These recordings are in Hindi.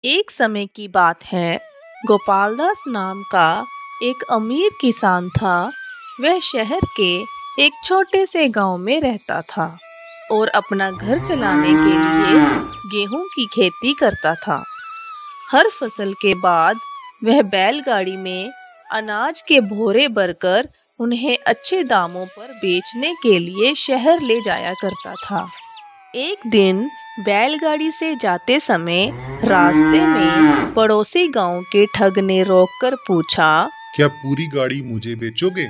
एक समय की बात है, गोपालदास नाम का एक अमीर किसान था। वह शहर के एक छोटे से गांव में रहता था और अपना घर चलाने के लिए गेहूं की खेती करता था। हर फसल के बाद वह बैलगाड़ी में अनाज के बोरे भरकर उन्हें अच्छे दामों पर बेचने के लिए शहर ले जाया करता था। एक दिन बैलगाड़ी से जाते समय रास्ते में पड़ोसी गांव के ठग ने रोककर पूछा, क्या पूरी गाड़ी मुझे बेचोगे?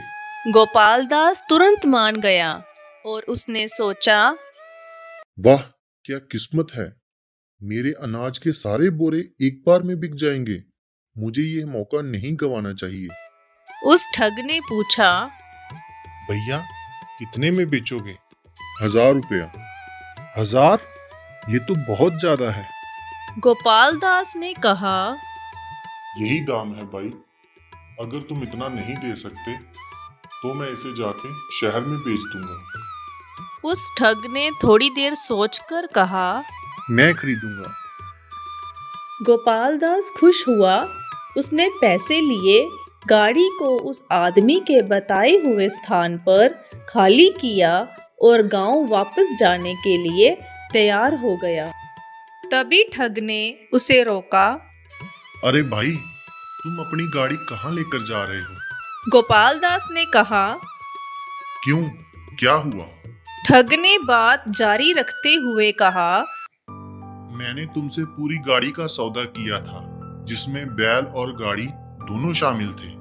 गोपालदास तुरंत मान गया और उसने सोचा, वाह, क्या किस्मत है, मेरे अनाज के सारे बोरे एक बार में बिक जाएंगे। मुझे ये मौका नहीं गंवाना चाहिए। उस ठग ने पूछा, भैया, कितने में बेचोगे? 1000 रुपया। 1000? ये तो बहुत ज्यादा है। गोपालदास ने कहा, यही दाम है भाई। अगर तुम इतना नहीं दे सकते तो मैं इसे जाके शहर में बेच दूंगा। उस ठग ने थोड़ी देर सोचकर कहा, मैं खरीदूंगा। गोपालदास खुश हुआ। उसने पैसे लिए, गाड़ी को उस आदमी के बताए हुए स्थान पर खाली किया और गांव वापस जाने के लिए तैयार हो गया। तभी ठग ने उसे रोका। अरे भाई, तुम अपनी गाड़ी कहाँ लेकर जा रहे हो? गोपालदास ने कहा। क्यों, क्या हुआ? ठग ने बात जारी रखते हुए कहा, मैंने तुमसे पूरी गाड़ी का सौदा किया था, जिसमें बैल और गाड़ी दोनों शामिल थे।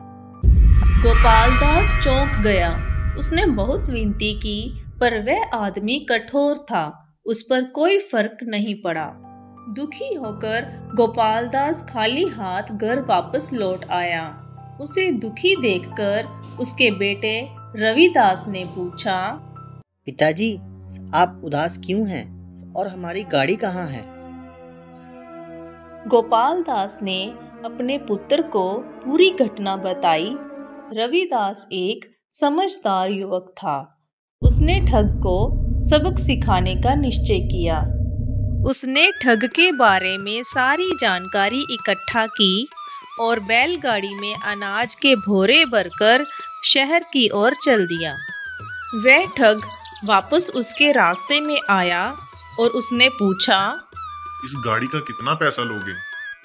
गोपालदास चौंक गया। उसने बहुत विनती की, पर वह आदमी कठोर था। उस पर कोई फर्क नहीं पड़ा। दुखी होकर गोपालदास खाली हाथ घर वापस लौट आया। उसे दुखी देखकर उसके बेटे रविदास ने पूछा, पिताजी, आप उदास क्यों हैं और हमारी गाड़ी कहाँ है? गोपालदास ने अपने पुत्र को पूरी घटना बताई। रविदास एक समझदार युवक था। उसने ठग को सबक सिखाने का निश्चय किया। उसने ठग के बारे में सारी जानकारी इकट्ठा की और बैलगाड़ी में अनाज के बोरे भरकर शहर की ओर चल दिया। वह ठग वापस उसके रास्ते में आया और उसने पूछा, इस गाड़ी का कितना पैसा लोगे?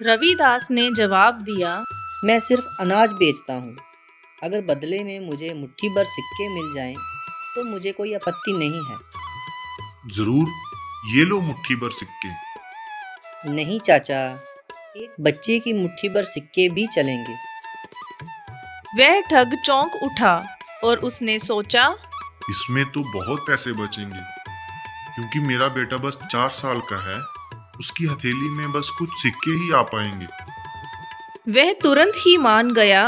रविदास ने जवाब दिया, मैं सिर्फ अनाज बेचता हूँ। अगर बदले में मुझे मुट्ठी भर सिक्के मिल जाएं, तो मुझे कोई आपत्ति नहीं है। जरूर, ये लो मुट्ठी भर सिक्के। नहीं चाचा, एक बच्चे की मुट्ठी भर सिक्के भी चलेंगे। वह ठग चौंक उठा और उसने सोचा, इसमें तो बहुत पैसे बचेंगे, क्योंकि मेरा बेटा बस 4 साल का है। उसकी हथेली में बस कुछ सिक्के ही आ पाएंगे। वह तुरंत ही मान गया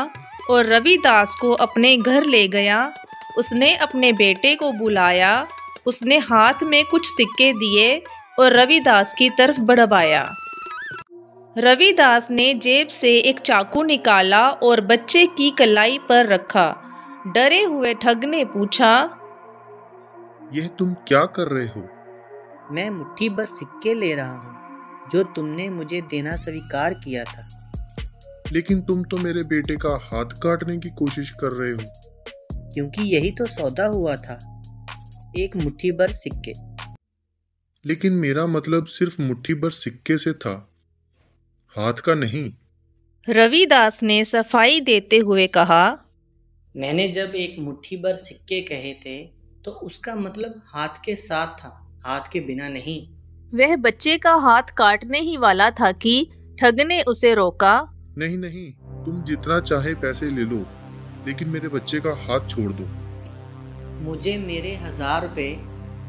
और रविदास को अपने घर ले गया। उसने अपने बेटे को बुलाया। उसने हाथ में कुछ सिक्के दिए और रविदास की तरफ बढ़वाया। रविदास ने जेब से एक चाकू निकाला और बच्चे की कलाई पर रखा। डरे हुए ठग ने पूछा, यह तुम क्या कर रहे हो? मैं मुट्ठी भर सिक्के ले रहा हूँ, जो तुमने मुझे देना स्वीकार किया था। लेकिन तुम तो मेरे बेटे का हाथ काटने की कोशिश कर रहे हो। क्योंकि यही तो सौदा हुआ था, एक मुट्ठी भर सिक्के। लेकिन मेरा मतलब सिर्फ मुट्ठी भर सिक्के से था, हाथ का नहीं। रविदास ने सफाई देते हुए कहा, मैंने जब एक मुट्ठी भर सिक्के कहे थे, तो उसका मतलब हाथ के साथ था, हाथ के बिना नहीं। वह बच्चे का हाथ काटने ही वाला था कि ठग ने उसे रोका। नहीं नहीं, तुम जितना चाहे पैसे ले लो, लेकिन मेरे बच्चे का हाथ छोड़ दो। मुझे मेरे 1000 रुपये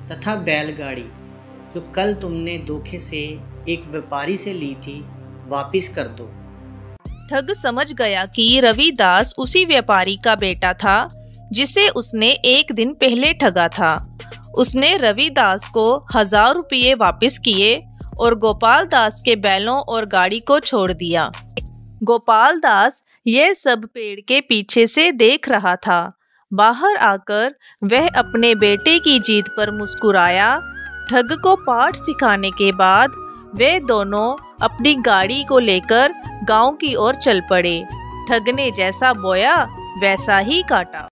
तथा बैलगाड़ी, जो कल तुमने धोखे से एक व्यापारी से ली थी, वापिस कर दो। ठग समझ गया कि रविदास उसी व्यापारी का बेटा था जिसे उसने एक दिन पहले ठगा था। उसने रविदास को 1000 रुपये वापस किए और गोपालदास के बैलों और गाड़ी को छोड़ दिया। गोपालदास यह सब पेड़ के पीछे से देख रहा था। बाहर आकर वह अपने बेटे की जीत पर मुस्कुराया। ठग को पाठ सिखाने के बाद वे दोनों अपनी गाड़ी को लेकर गांव की ओर चल पड़े। ठग ने जैसा बोया वैसा ही काटा।